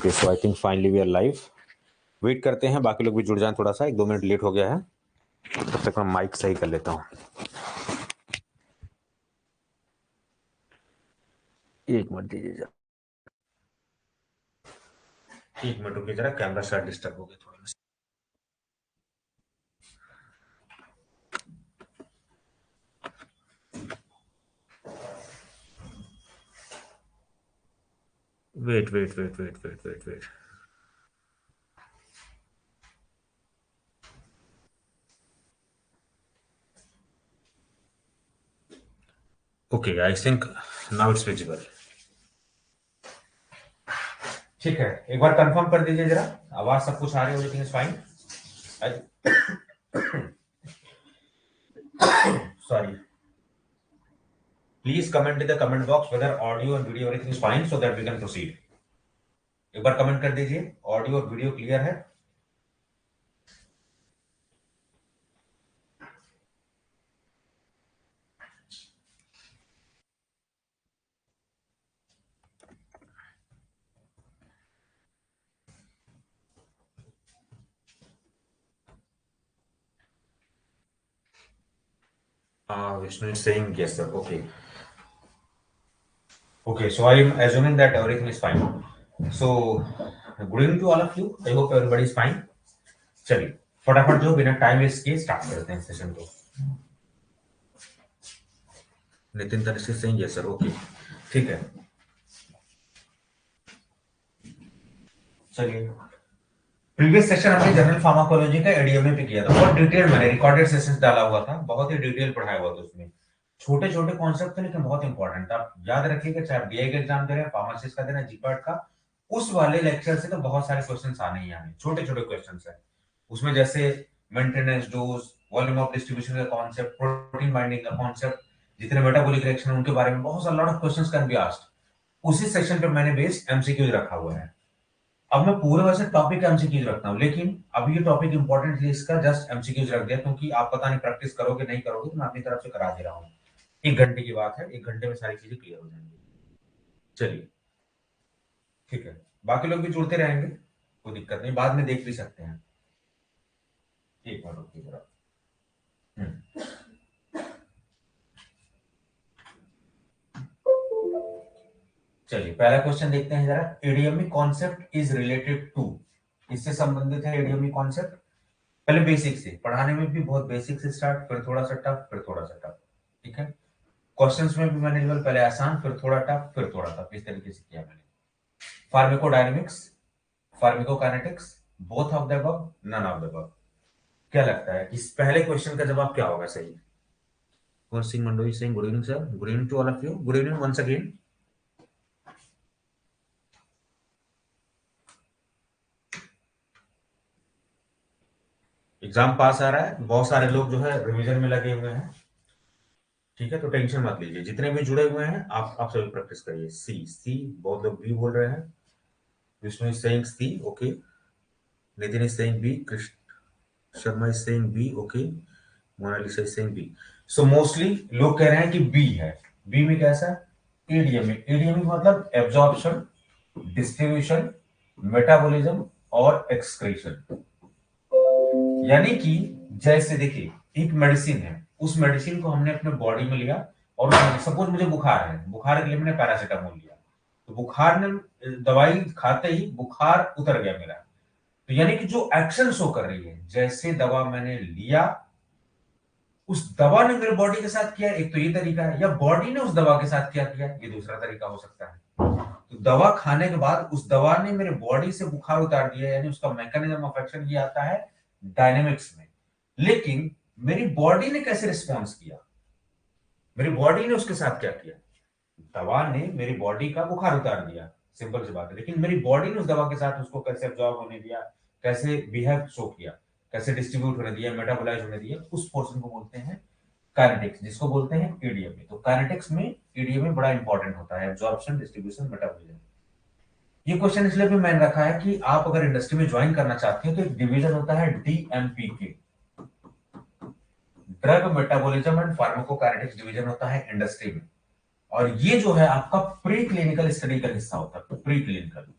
Okay so I think finally we are live. Wait करते हैं बाकी लोग भी जुड़ जाएं, थोड़ा सा 1-2 मिनट लेट हो गया है, तब तक मैं माइक सही कर लेता हूँ। एक मिनट दीजिए जरा, 1 मिनट रुकिए जरा, कैमरा शायद डिस्टर्ब हो गया थोड़ा सा। Wait wait wait wait wait wait wait okay I think now it's visible. ठीक है, एक बार कंफर्म कर दीजिए जरा, आवाज सब कुछ आ रही है, everything is fine. Sorry, please comment in the comment box whether audio and video everything is fine so that we can proceed. एक बार कमेंट कर दीजिए ऑडियो और वीडियो क्लियर है। Vishnu is saying yes, sir. Okay. Okay, so I am assuming that everything is fine. So, good evening to all of you. I hope everybody is fine. चलिए, फटाफट जो बिना time waste किए start करते हैं session को। Nitin Tanishq is saying yes, sir. Okay. ठीक है। चलिए, प्रीवियस सेशन हमने जनरल फार्माकोलॉजी का एडीएमए पे किया था, बहुत डिटेल मैंने रिकॉर्डेड सेशंस डाला हुआ था, बहुत ही डिटेल पढ़ाया हुआ था उसमें। छोटे छोटे कॉन्सेप्ट थे लेकिन बहुत इंपॉर्टेंट था। आप याद रखिएगा, चाहे आप डीआई का एग्जाम दे रहे हैं, फार्मासिस्ट का दे रहे हैं, जीपैट का, उस वाले लेक्चर से तो बहुत सारे क्वेश्चंस आने ही आने, छोटे छोटे क्वेश्चंस है उसमें, जैसे maintenance dose, volume of distribution का कॉन्सेप्ट, प्रोटीन बाइंडिंग का कॉन्सेप्ट, जितने मेटाबॉलिक रिएक्शन उनके बारे में बहुत सारा lot of questions can be asked. उसी सेक्शन पे मैंने बेस्ड एमसीक्यूज रखा हुआ है। अब मैं पूरे वैसे टॉपिक एमसीक्यूज रखता हूँ, लेकिन अब ये टॉपिक इंपॉर्टेंट है इसका जस्ट एमसीक्यूज रख दिया, क्योंकि आप पता नहीं प्रैक्टिस करोगे नहीं करोगे, तो मैं अपनी तरफ से करा दे रहा हूँ। 1 घंटे की बात है, 1 घंटे में सारी चीजें क्लियर हो जाएंगी। चलिए ठीक है, बाकी लोग भी जुड़ते रहेंगे, कोई दिक्कत नहीं, बाद में देख भी सकते हैं। एक बार रुकिए जरा। चलिए पहला क्वेश्चन देखते हैं जरा। ADME concept is related to, इससे संबंधित है एडीएमई कॉन्सेप्ट। पहले बेसिक से पढ़ाने में भी बहुत बेसिक से स्टार्ट, फिर थोड़ा सा टफ, फिर थोड़ा सा टफ। ठीक है, क्वेश्चंस में भी मैंने लेवल पहले आसान, फिर थोड़ा टफ, फिर थोड़ा टफ, इस तरीके से किया मैंने। Pharmacodynamics, pharmacokinetics, both of the above, none of the above. क्या लगता है इस पहले क्वेश्चन का जवाब क्या होगा सही? सिंह मंडोई Singh, good evening sir, good evening to all of you, good evening once again. Exam पास आ रहा है, बहुत सारे लोग जो है रिवीजन में लगे हुए हैं। ठीक है, तो टेंशन मत लीजिए, जितने भी जुड़े हुए हैं आप सभी प्रैक्टिस करिए। सी सी बहुत लोग बी बोल रहे हैं। Vishnu is saying C, okay. Nitin is saying B, Krishna Sharma is saying B, okay. Monalisa is saying B. So mostly लोग कह रहे हैं कि बी है। बी में कैसा? एडीएमई। एडीएमई मतलब एब्जॉर्प्शन, डिस्ट्रीब्यूशन, मेटाबॉलिज्म और एक्सक्रीशन। यानी कि जैसे देखिए, एक मेडिसिन है, उस मेडिसिन को हमने अपने बॉडी में लिया, और सपोज मुझे बुखार है, बुखार के लिए मैंने पैरासीटामोल लिया, तो बुखार ने दवाई खाते ही बुखार उतर गया मेरा। तो यानी कि जो एक्शन शो कर रही है, जैसे दवा मैंने लिया, उस दवा ने मेरे बॉडी के साथ किया, एक तो ये तरीका है, या बॉडी ने उस दवा के साथ क्या किया, ये दूसरा तरीका हो सकता है। तो दवा खाने के बाद उस दवा ने मेरे बॉडी से बुखार उतार दिया, यानी उसका मैकेनिज्म ऑफ एक्शन ये आता है डायनेमिक्स में। लेकिन मेरी बॉडी ने कैसे रिस्पॉन्स किया, मेरी बॉडी ने उसके साथ क्या किया? दवा ने मेरी बॉडी का बुखार उतार दिया, सिंपल सी बात है, लेकिन मेरी बॉडी ने उस दवा के साथ उसको कैसे एब्जॉर्ब होने दिया, कैसे बिहेव शो किया, कैसे डिस्ट्रीब्यूट होने दिया, मेटाबोलाइज होने दिया, उस पोर्शन को बोलते हैं काइनेटिक्स, जिसको बोलते हैं ईडीएमई। तो काइनेटिक्स में ईडीएमई बड़ा इंपॉर्टेंट होता है, एब्जॉर्प्शन, डिस्ट्रीब्यूशन, मेटाबॉलिज्म। ये क्वेश्चन इसलिए भी मैंने रखा है कि आप अगर इंडस्ट्री में ज्वाइन करना चाहते हैं तो एक डिवीजन होता है DMPK, drug metabolism and pharmacokinetics division होता है इंडस्ट्री में, और ये जो है आपका प्री क्लिनिकल स्टडी का हिस्सा होता है, प्री क्लिनिकल।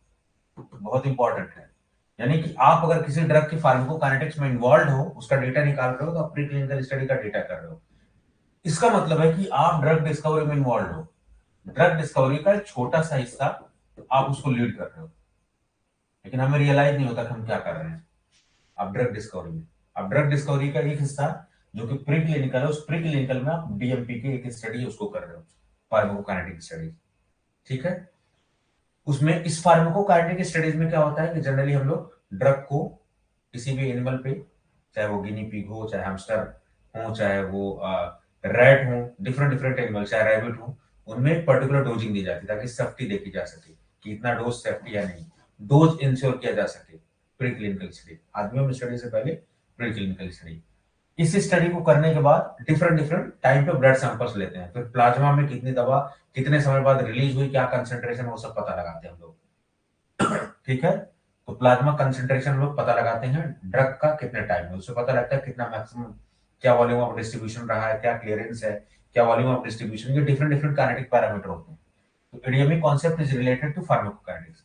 बहुत इंपॉर्टेंट है। यानी कि आप अगर किसी ड्रग की फार्माकोकाइनेटिक्स में इन्वॉल्व हो, उसका डेटा निकाल रहे हो, तो आप प्री क्लिनिकल स्टडी का डेटा कर रहे हो। इसका मतलब है कि आप ड्रग डिस्कवरी में इन्वॉल्व हो। ड्रग डिस्कवरी का एक छोटा सा हिस्सा आप उसको लीड कर रहे हो, लेकिन हमें रियलाइज नहीं होता कि हम क्या कर रहे हैं। आप ड्रग डिस्कवरी में, आप ड्रग डिस्कवरी का एक हिस्सा जो कि प्री क्लिनिकल है, उस प्री क्लिनिकल में आप डीएमपी की एक स्टडी उसको कर रहे हो, फार्माकोकाइनेटिक स्टडी। ठीक है, उसमें इस फार्माकोकाइनेटिक स्टडीज में क्या होता है कि जनरली हम लोग ड्रग को किसी भी एनिमल पे, चाहे वो गिनी पिग हो, चाहे हैमस्टर हो, चाहे वो रैट हो, डिफरेंट डिफरेंट एनिमल, चाहे रैबिट हो, उनमें एक पर्टिकुलर डोजिंग दी जाती है ताकि सेफ्टी देखी जा सके कि इतना डोज सेफ्टी या नहीं, डोज इंश्योर किया जा सके। प्री क्लिनिकल स्टडी, आदमियों में स्टडी से पहले प्री क्लिनिकल स्टडी। इस स्टडी को करने के बाद डिफरेंट डिफरेंट टाइम पे ब्लड सैंपल्स लेते हैं, फिर प्लाज्मा में कितनी दवा कितने समय बाद रिलीज हुई, क्या कंसेंट्रेशन, वो सब पता लगाते हैं हम लोग। ठीक है, तो प्लाज्मा कंसेंट्रेशन लोग पता लगाते हैं ड्रग का कितने टाइम में, उससे पता लगता है कितना मैक्सिमम, क्या वॉल्यूम ऑफ डिस्ट्रीब्यूशन रहा है, क्या क्लियरेंस है, क्या वॉल्यूम ऑफ डिस्ट्रीब्यूशन, ये डिफरेंट डिफरेंट काइनेटिक पैरामीटर होते हैं। तो ADME concept is related to pharmacokinetics.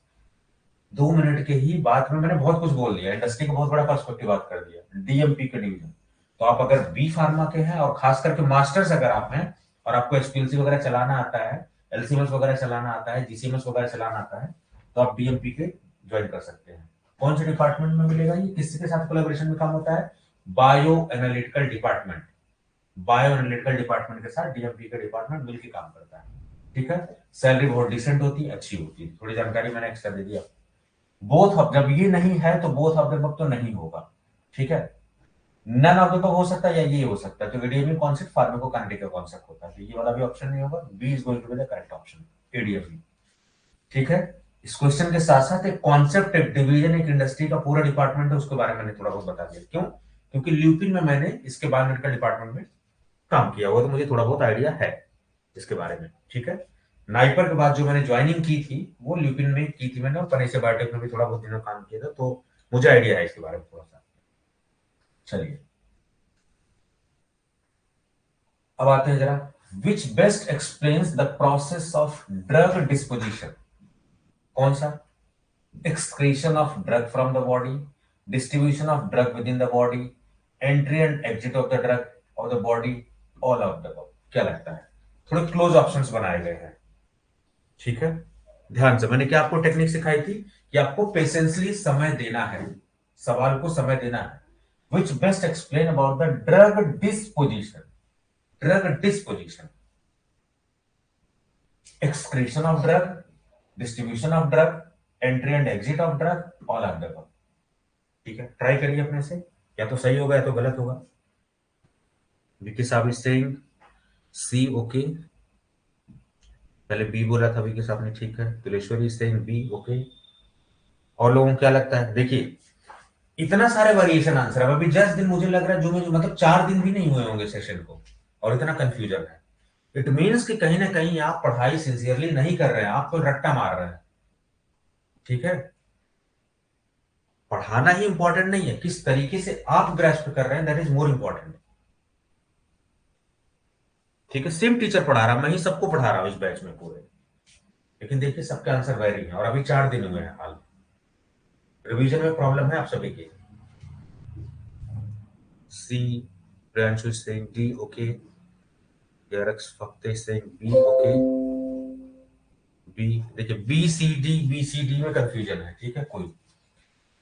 2 minute के ही बात में मैंने बहुत कुछ बोल दिया, इंडस्ट्री का बहुत बड़ा पर्सपेक्टिव बात कर दिया, डीएमपी के डिवीजन। तो आप अगर बी फार्मा के हैं और खास करके मास्टर्स अगर आप हैं और आपको एसपीएलसी वगैरह चलाना आता है, एलसीएमएस वगैरह चलाना आता है, जीसीएमएस वगैरह चलाना आता है, तो आप डीएमपी के ज्वाइन कर सकते हैं। कौन से डिपार्टमेंट में मिलेगा ये, किसके साथ कोलैबोरेशन में काम होता है? Bio analytical department, bio analytical department के साथ डीएमपी का डिपार्टमेंट मिलकर काम करता है। ठीक है, सैलरी बहुत डिसेंट होती है, अच्छी होती है, थोड़ी जानकारी मैंने एक्स्ट्रा दे दिया। बोथ ऑफ, जब ये नहीं है तो बोथ ऑफ द अबव तो नहीं होगा। ठीक है, नन ऑफ द अबव हो सकता है या ये हो सकता है, तो एडीएमई कॉन्सेप्ट फार्माकोकाइनेटिक का कॉन्सेप्ट होता है, तो ये वाला भी ऑप्शन नहीं होगा, B is going to be the correct option, ADME. ठीक है, इस क्वेश्चन के साथ साथ एक कॉन्सेप्ट, एक डिवीजन, एक इंडस्ट्री का पूरा डिपार्टमेंट है, उसके बारे में मैंने थोड़ा बहुत बता दिया। क्यों? क्योंकि ल्यूपिन में मैंने इसके बायोमेडिकल डिपार्टमेंट में काम किया हुआ, तो मुझे थोड़ा बहुत आइडिया है इसके बारे में। ठीक है, नाइपर के बाद जो मैंने ज्वाइनिंग की थी वो ल्यूपिन में की थी मैंने, और पनेसिया बायोटेक में भी थोड़ा बहुत दिनों काम किया था, तो मुझे आइडिया है इसके बारे में थोड़ा सा। चलिए अब आते हैं जरा, विच best explains the process of drug disposition. कौन सा? excretion of drug from the body, distribution of drug within the body, entry and exit of the drug of the body, all of the above। क्या लगता है? थोड़े close options बनाए गए हैं। ठीक है, ध्यान से, मैंने क्या आपको टेक्निक सिखाई थी कि आपको पेशेंसली समय देना है, सवाल को समय देना है। विच best explain about the drug disposition, drug disposition, excretion of drug, distribution of drug, entry and exit of drug, all of the above। ठीक है, ट्राई करिए अपने से, या तो सही होगा या तो गलत होगा। विकी साहब इज सेइंग सी, ओके। पहले बी बोला था विकी साहब ने, ठीक है। Tuleshwari is saying B, okay. और लोगों को क्या लगता है? देखिए इतना सारे वेरिएशन आंसर है, अभी 10 दिन मुझे लग रहा है, जो मुझे मतलब 4 दिन भी नहीं हुए होंगे सेशन को, और इतना कंफ्यूजन है। इट मीन्स कि कहीं ना कहीं आप पढ़ाई सिंसियरली नहीं कर रहे हैं, आप तो रट्टा मार रहे हैं। ठीक है, पढ़ाना ही इंपॉर्टेंट नहीं है, किस तरीके से आप ग्रेस्प कर रहे हैं, दैट इज मोर इंपॉर्टेंट। ठीक है, सेम टीचर पढ़ा रहा, मैं ही सबको पढ़ा रहा हूं इस बैच में पूरे, लेकिन देखिए सबके आंसर वेरी हैं, और अभी 4 दिन हुए हैं हाल। रिवीजन में प्रॉब्लम है आप सभी की। C, Priyanshu Singh D, okay. फक्ते सिंह बी, ओके। बी, देखिए बी सी डी में कंफ्यूजन है। ठीक है, कोई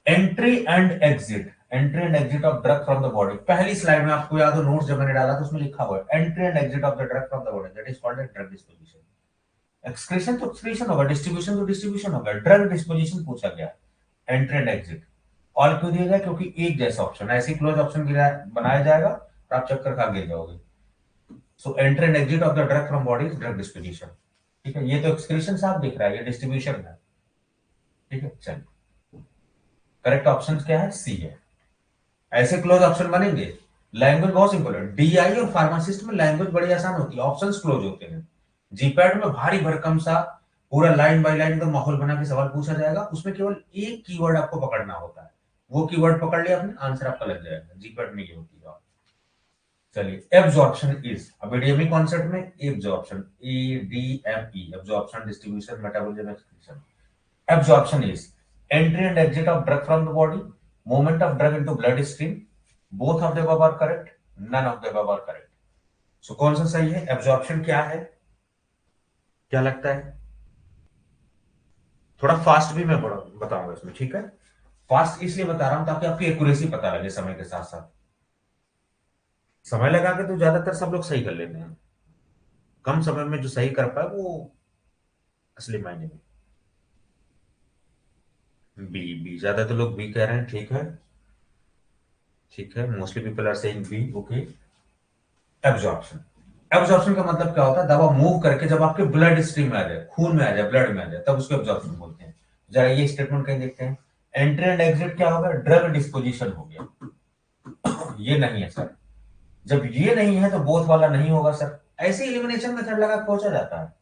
entry and exit, entry and exit of drug from the body, पहली स्लाइड में आपको याद हो, नोट्स जब मैंने डाला तो उसमें लिखा हुआ है entry and exit of the drug from the body, that is called drug disposition. Excretion तो एक्सक्रीशन होगा, डिस्ट्रीब्यूशन तो डिस्ट्रीब्यूशन होगा, ड्रग डिस्पोजिशन पूछा गया, एंट्री एंड एग्जिट। ऑल क्यों दिया गया? क्योंकि एक जैसा ऑप्शन, ऐसे क्लोज ऑप्शन बनाया जाएगा तो आप चक्कर खा गिर जाओगे। So entry and exit of the drug from body is drug disposition. ठीक है, ये तो एक्सक्रीशन साफ दिख रहा है, ये डिस्ट्रीब्यूशन है। ठीक है, चलिए करेक्ट ऑप्शन क्या है? सी है। ऐसे क्लोज ऑप्शन बनेंगे। लैंग्वेज बहुत सिंपल है, डीआई और फार्मासिस्ट में लैंग्वेज बड़ी आसान होती है, ऑप्शंस क्लोज होते हैं। जीपैट में भारी भरकम सा पूरा लाइन बाय लाइन का माहौल बना के सवाल पूछा जाएगा, उसमें केवल एक कीवर्ड आपको पकड़ना होता है, वो कीवर्ड पकड़ लिया आपने, आंसर आपका लग जाएगा। जीपैट में ये होती है। चलिए, एब्जॉर्प्शन इज, अब एडीएमई कॉन्सेप्ट में absorption, ADME, absorption, distribution, metabolism, excretion. Absorption is entry and exit of drug from the body, movement of drug into blood stream, both of the above are correct, none of the above are correct. So कौन सा सही है? Absorption क्या है, क्या लगता है? थोड़ा फास्ट भी मैं बताऊंगा इसमें, ठीक है? फास्ट इसलिए बता रहा हूं ताकि आपकी एक्यूरेसी पता लगे समय के साथ साथ। समय लगा के तो ज्यादातर सब लोग सही कर लेते हैं, कम समय में जो सही कर पाए वो असली मायने में। बी, बी ज्यादातर लोग बी कह रहे हैं, ठीक है, ठीक है, mostly people are saying B, okay. Absorption, absorption का मतलब क्या होता है? दवा मूव करके जब आपके ब्लड स्ट्रीम में आ जाए, खून में आ जाए, ब्लड में आ जाए, तब उसको एब्जॉर्प्शन बोलते हैं। जरा ये स्टेटमेंट कहीं देखते हैं। एंट्री एंड एग्जिट क्या होगा? ड्रग डिस्पोजिशन हो गया। ये नहीं है सर, जब ये नहीं है तो बोथ वाला नहीं होगा सर। ऐसे एलिमिनेशन मेथड लगा पहुंचा जाता है,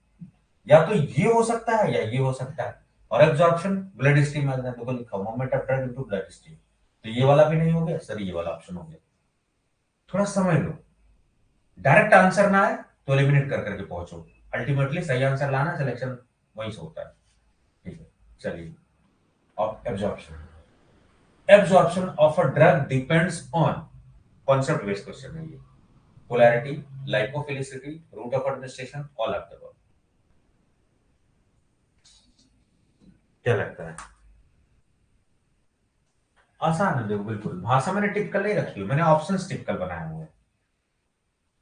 या तो ये हो सकता है या ये हो सकता है। और एब्जॉर्प्शन ब्लड स्ट्रीम में आ जाता है, तो लिखा movement of drug into blood stream, तो ये वाला भी नहीं हो गया सर, ये वाला ऑप्शन हो गया। थोड़ा समझ लो, डायरेक्ट आंसर ना आए तो एलिमिनेट कर करके पहुंचो, अल्टीमेटली सही आंसर लाना, सिलेक्शन वहीं से होता है, ठीक है। चलिए, अब absorption, absorption of a drug depends on, concept based question है ये। Polarity, lipophilicity, route of administration, all of the above. क्या लगता है? आसान है, देखो बिल्कुल, भाषा मैंने टिपिकल नहीं रखी हुई, मैंने ऑप्शंस टिपिकल बनाए हुए हैं।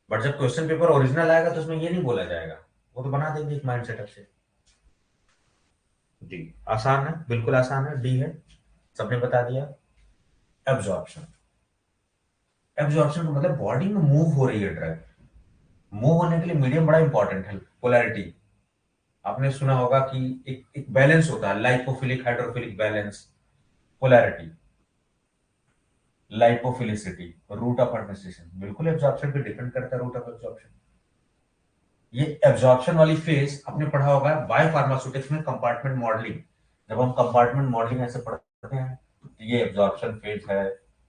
बट जब क्वेश्चन पेपर ओरिजिनल आएगा तो उसमें ये नहीं बोला जाएगा, वो तो बना देंगे एक माइंड सेटअप से। डी आसान है, बिल्कुल आसान है, डी है, सबने बता दिया। एब्जॉर्प्शन, एब्जॉर्प्शन का मतलब बॉडी में मूव हो रही है ड्रग, मूव होने के लिए मीडियम बड़ा इंपॉर्टेंट है। पोलैरिटी, आपने सुना होगा कि एक बैलेंस होता है, lipophilic hydrophilic balance, polarity, lipophilicity, route of administration, बिल्कुल एब्जॉर्प्शन पे डिपेंड करता है, रूट ऑफ एब्जॉर्प्शन। ये एब्जॉर्प्शन वाली फेज आपने पढ़ा होगा बायो फार्मास्यूटिक्स में, कंपार्टमेंट मॉडलिंग। जब हम कंपार्टमेंट मॉडलिंग ऐसे पढ़ते हैं तो ये एब्जॉर्प्शन फेज है,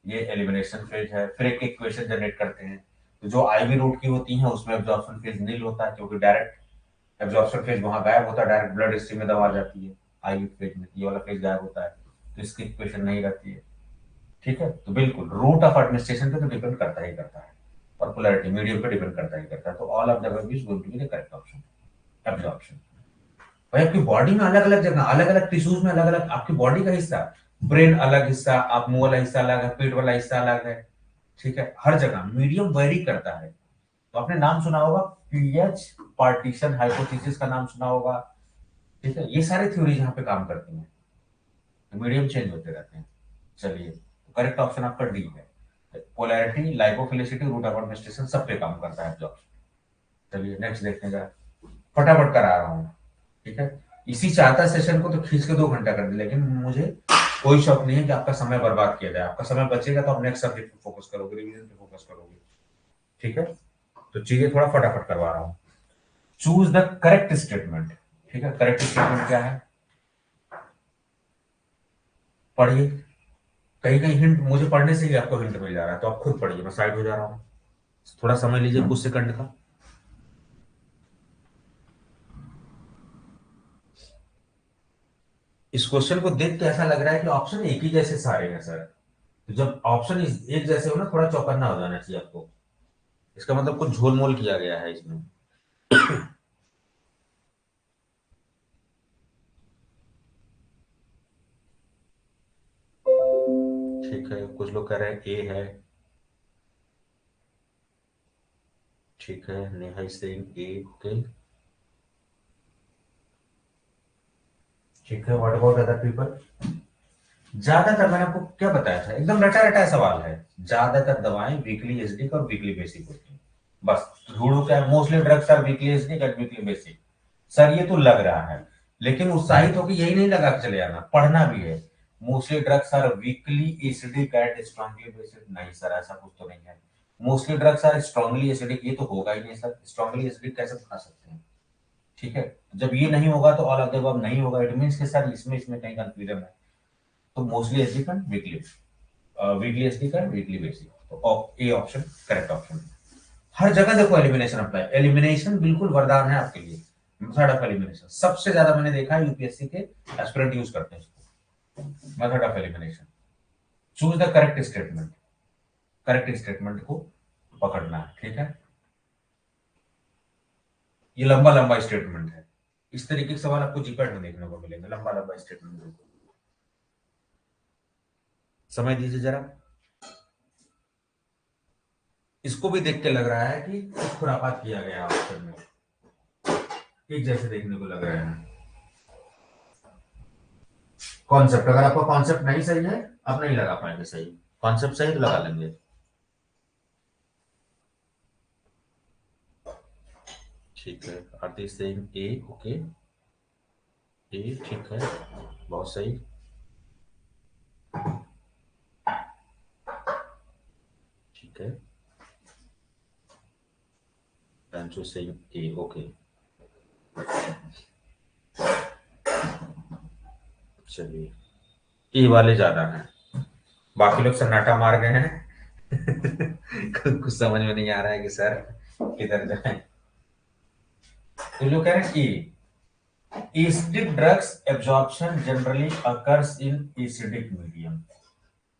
ये एलिमिनेशन फेज है, फिर एक इक्वेशन जनरेट करते हैं। तो जो आईवी रूट की होती है उसमें एब्जॉर्प्शन फेज नील होता है, क्योंकि डायरेक्ट एब्जॉर्प्शन फेज वहां गायब होता है, डायरेक्ट ब्लड स्ट्रीम में दवा आ जाती है। आईवी फेज में ये वाला फेज गायब होता है, तो इसकी इक्वेशन नहीं रहती है, ठीक है। तो बिल्कुल रूट ऑफ एडमिनिस्ट्रेशन पे तो डिपेंड करता ही करता है, और पोलैरिटी मीडियम पे डिपेंड करता ही करता है। तो all of the above is going to be the correct option, absorption. भाई आपकी बॉडी में अलग अलग जगह, अलग अलग टिश्यूज में अलग अलग आपकी बॉडी का हिस्सा, ब्रेन अलग हिस्सा, आप मुंह वाला हिस्सा अलग है, पेट वाला हिस्सा अलग है, ठीक है। हर जगह मीडियम वेरी करता है। तो आपने नाम सुना होगा पीएच पार्टीशन हाइपोथेसिस का नाम सुना होगा, ठीक है। ये सारी थ्योरीज यहाँ पे काम करती हैं, मीडियम चेंज होते रहते हैं। चलिए, करेक्ट ऑप्शन आपका डी है, polarity, lipophilicity, route of administration सब पे काम करता है एब्जॉर्प्शन। चलिए नेक्स्ट देखने का, फटाफट करा रहा हूँ, ठीक है। इसी चाहता सेशन को तो खींच के 2 घंटा कर दे, लेकिन मुझे कोई शौक नहीं है कि आपका समय बर्बाद किया जाए। आपका समय बचेगा तो आप नेक्स्ट सब्जेक्ट पे फोकस करोगे, रिवीजन पे फोकस करोगे, ठीक है। तो चीजें थोड़ा फटाफट करवा रहा हूँ। चूज द करेक्ट स्टेटमेंट, ठीक है। करेक्ट स्टेटमेंट क्या है, पढ़िए। कहीं कहीं हिंट मुझे पढ़ने से ही आपको हिंट मिल जा रहा है, तो आप खुद पढ़िए, मैं साइड हो जा रहा हूँ, थोड़ा समय लीजिए कुछ सेकंड का। इस क्वेश्चन को देख के ऐसा लग रहा है कि ऑप्शन एक ही जैसे सारे हैं सर, तो जब ऑप्शन एक जैसे हो ना, थोड़ा चौकन्ना हो जाना चाहिए आपको, इसका मतलब कुछ झोलमोल किया गया है इसमें। ठीक है, कुछ लोग कह रहे हैं ए है, ठीक है, Neha is saying A, okay, ठीक है। What about other people? ज्यादातर मैंने आपको क्या बताया था, एकदम रटा रटा सवाल है। ज्यादातर दवाएं वीकली एसिडिक और वीकली बेसिक होती हैं, बस। रूढ़ क्या है, mostly drugs are weakly acidic and weakly basic. Sir ये तो लग रहा है, लेकिन उत्साहित होकर यही नहीं लगा के चले जाना, पढ़ना भी है। Mostly drugs are weakly acidic and strongly basic, नहीं सर ऐसा कुछ तो नहीं है। Mostly drugs are strongly acidic, ये तो होगा ही नहीं सर, स्ट्रांगली एसिडिक कैसे खा सकते हैं, ठीक है। जब ये नहीं होगा तो ऑल ऑफ द अबव नहीं होगा, इट मींस कि सर इसमें इसमें कहीं कंफ्यूजन है। तो mostly acidic and weekly, weekly acidic and weakly basic, तो ए ऑप्शन करेक्ट ऑप्शन। हर जगह देखो एलिमिनेशन अप्लाई, एलिमिनेशन बिल्कुल वरदान है आपके लिए। मेथड ऑफ एलिमिनेशन सबसे ज्यादा मैंने देखा है यूपीएससी के एस्पिरेंट यूज करते हैं इसको, method of elimination, choose the correct statement, correct statement को पकड़ना है, ठीक है। ये लंबा लंबा स्टेटमेंट है, इस तरीके के सवाल आपको जीपैट में देखने को मिलेंगे, लंबा लंबा स्टेटमेंट। समय दीजिए जरा, इसको भी देख के लग रहा है कि कुछ खुरापात किया गया ऑप्शन में, एक जैसे देखने को लग रहा है। कॉन्सेप्ट, अगर आपका कॉन्सेप्ट नहीं सही है आप नहीं लगा पाएंगे सही, कॉन्सेप्ट सही तो लगा लेंगे। ठीक है, आरती सेइंग ए, ओके, ए ठीक है, बहुत सही। ठीक है, Rancho saying A, ओके। चलिए, ए वाले ज्यादा हैं, बाकी लोग सन्नाटा मार गए हैं। कुछ समझ में नहीं आ रहा है कि सर किधर जाए। तो लोग कह रहे हैं ए, acidic drugs absorption generally occurs in acidic medium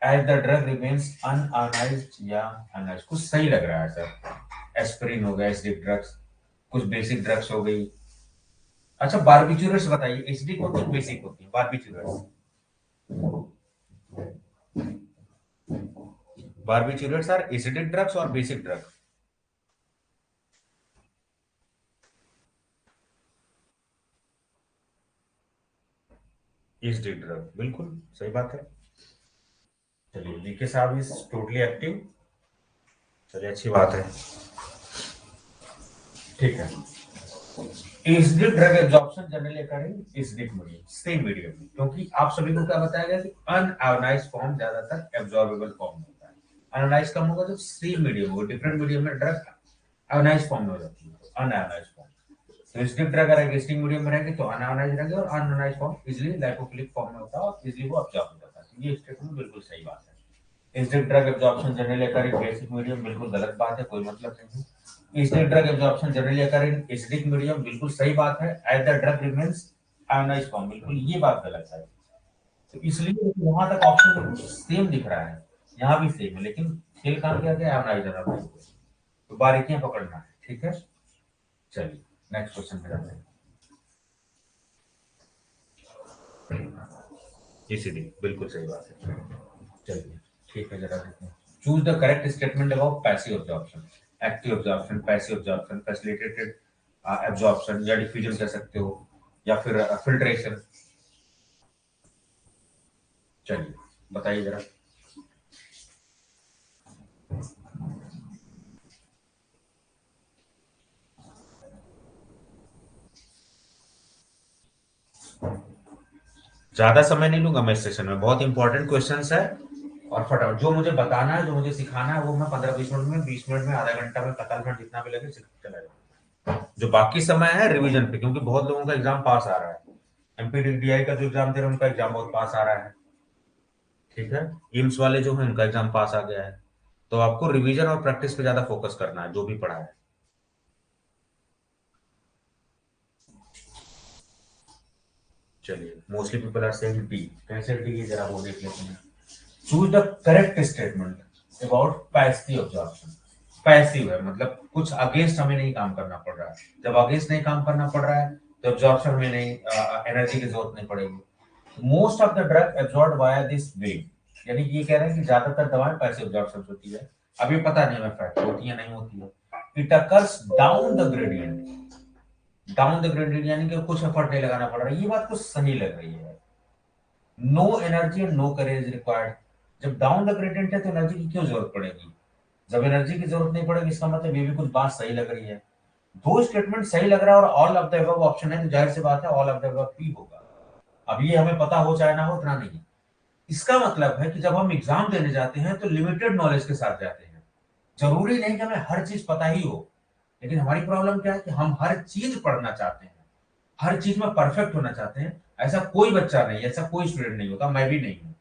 as the drug remains unionized या ionized। कुछ सही लग रहा है सर, एस्पिरिन हो गया एसिडिक ड्रग्स, कुछ बेसिक ड्रग्स हो गई। अच्छा बारबिट्यूरेट्स बताइए, एसिडिक और कुछ बेसिक होती है barbiturates, barbiturates are acidic drugs और बेसिक ड्रग्स। एसिडिक ड्रग, बिल्कुल सही बात है। चलिए वीके साहब इज टोटली एक्टिव, चलिए अच्छी बात है, ठीक है। Acidic drug absorption generally occurring acidic medium, same medium में, क्योंकि आप सभी को क्या बताया गया कि अनआयोनाइज्ड फॉर्म ज्यादातर एब्जॉर्बेबल फॉर्म होता है, अनआयोनाइज्ड कम होगा, तो सेम मीडियम हो, डिफरेंट मीडियम में ड्रग आयोनाइज्ड फॉर्म में हो जाती है, अनआयोनाइज्ड फॉर्म। तो एसिडिक ड्रग अगर एसिडिक मीडियम में रहेंगे तो अनआयोनाइज्ड रहेंगे, और unionised form easily lipophilic form में होता है और इजीली वो अब्जॉर्ब हो जाता है। ये स्टेटमेंट बिल्कुल सही बात है। Acidic drug absorption generally occur in basic medium, बिल्कुल गलत बात है, कोई मतलब नहीं है। Acidic drug absorption generally occur in acidic medium, बिल्कुल सही बात है। As the drug remains ionised form, बिल्कुल ये बात गलत है। तो इसलिए वहां तक ऑप्शन सेम दिख रहा है, यहाँ भी सेम है, लेकिन खेल काम क्या गया आयोनाइज, तो बारीकियां पकड़ना है, ठीक है। चलिए नेक्स्ट क्वेश्चन पे जाते हैं। एसिडिक, बिल्कुल सही बात है। चलिए ठीक है, जरा देखते हैं। Choose the correct statement about passive absorption, active absorption, passive absorption, facilitated absorption या डिफ्यूजन कह सकते हो, या फिर फिल्ट्रेशन। चलिए बताइए जरा। ज्यादा समय नहीं लूंगा मैं इस सेशन में, बहुत इंपॉर्टेंट क्वेश्चंस है, और फटाफट जो मुझे बताना है, जो मुझे सिखाना है, वो मैं 15-20 मिनट में, 20 मिनट में, आधा घंटा में, 45 मिनट, जितना भी लगे चला जाऊंगा। जो बाकी समय है रिवीजन पे, क्योंकि बहुत लोगों का एग्जाम पास आ रहा है, एमपीडीआई का जो एग्जाम दे रहे हैं उनका एग्जाम बहुत पास आ रहा है, ठीक है। एम्स वाले जो है उनका एग्जाम पास आ गया है, तो आपको रिवीजन और प्रैक्टिस पे ज्यादा फोकस करना है जो भी पढ़ा है। चलिए mostly people are saying D, कैसे डी, जरा वो देख लेते हैं। Choose the correct statement about passive absorption. Passive है मतलब कुछ अगेंस्ट हमें नहीं काम करना पड़ रहा है, जब अगेंस्ट नहीं काम करना पड़ रहा है तो एब्जॉर्प्शन में नहीं, एनर्जी की जरूरत नहीं पड़ेगी। Most of the drug absorb via this way, यानी कि ये कह रहे हैं कि ज्यादातर दवाएं पैसिव एब्जॉर्प्शन होती है। अभी पता नहीं हमें फैक्ट होती है नहीं होती है। It occurs down the gradient, down the gradient यानी कि कुछ एफर्ट नहीं लगाना पड़ रहा है, ये बात कुछ सही लग रही है। No energy and no courage required, जब डाउन द ग्रेडियंट है तो एनर्जी की क्यों जरूरत पड़ेगी, जब एनर्जी की जरूरत नहीं पड़ेगी इसका मतलब ये भी कुछ बात सही लग रही है। दो स्टेटमेंट सही लग रहा है और all of the above option है, तो जाहिर सी बात है ऑल ऑफ द अबव भी होगा। अब ये हमें पता हो चाहे ना हो इतना नहीं, इसका मतलब है कि जब हम एग्जाम देने जाते हैं तो लिमिटेड नॉलेज के साथ जाते हैं, जरूरी नहीं कि हमें हर चीज पता ही हो, लेकिन हमारी प्रॉब्लम क्या है कि हम हर चीज पढ़ना चाहते हैं, हर चीज में परफेक्ट होना चाहते हैं। ऐसा कोई बच्चा नहीं, ऐसा कोई स्टूडेंट नहीं होता, मैं भी नहीं हूं,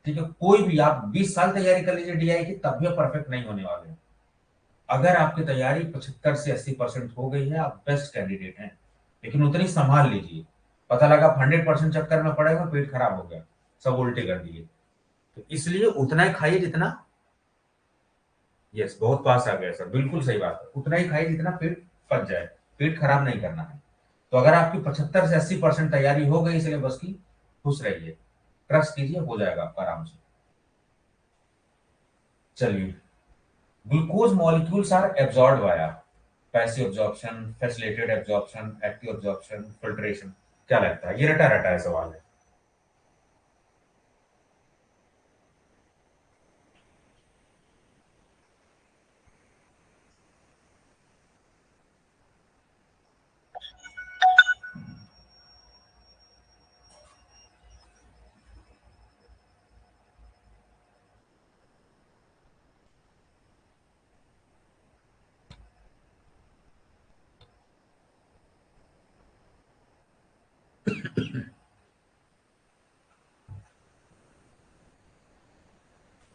ठीक है। कोई भी आप 20 साल तैयारी कर लीजिए डीआई की, तब भी आप परफेक्ट नहीं होने वाले। अगर आपकी तैयारी 75 से 80% हो गई है, आप बेस्ट कैंडिडेट हैं, लेकिन उतनी संभाल लीजिए। पता लगा 100% चक्कर में पड़ेगा, पेट खराब हो गया, सब उल्टे कर दिए। तो इसलिए उतना ही खाइए जितना, यस बहुत पास आ गया सर, बिल्कुल सही बात है, उतना ही खाइए जितना पेट पच जाए, पेट खराब नहीं करना है। तो अगर आपकी 75 से 80% तैयारी हो गई सिलेबस की, खुश रहिए, ट्रस्ट कीजिए, हो जाएगा आपका आराम से। चलिए, glucose molecules are absorbed via passive absorption, facilitated absorption, active absorption, filtration. क्या लगता है, ये रटा रटा है सवाल है।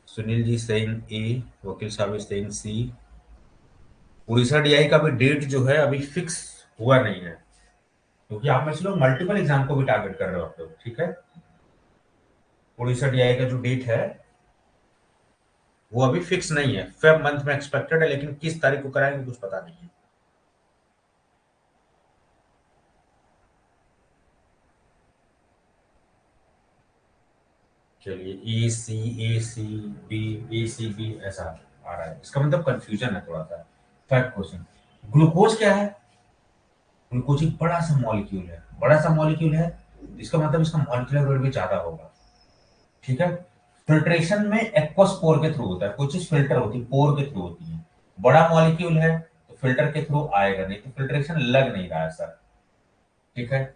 सुनील जी सेइंग ए, वकील साहब सेइंग सी। उड़ीसा डीआई का भी डेट जो है अभी फिक्स हुआ नहीं है, क्योंकि आप में से लोग मल्टीपल एग्जाम को भी टारगेट कर रहे हो आप लोग, ठीक है। उड़ीसा डीआई का जो डेट है वो अभी फिक्स नहीं है, फेब मंथ में एक्सपेक्टेड है, लेकिन किस तारीख को कराएंगे कुछ पता नहीं है। चलिए, ए सी बी ऐसा आ रहा है, इसका मतलब कंफ्यूजन है थोड़ा सा। फैक्ट क्वेश्चन, ग्लूकोज क्या है? ग्लूकोज एक बड़ा सा मॉलिक्यूल है, बड़ा सा मॉलिक्यूल है, इसका मतलब इसका मॉलिक्यूलर वेट भी ज्यादा होगा, ठीक है। फिल्ट्रेशन में एक्वस पोर के थ्रू होता है, कोई चीज फिल्टर होती है पोर के थ्रू होती है, बड़ा मॉलिक्यूल है तो फिल्टर के थ्रू आएगा नहीं, तो फिल्ट्रेशन लग नहीं रहा है सर, ठीक है।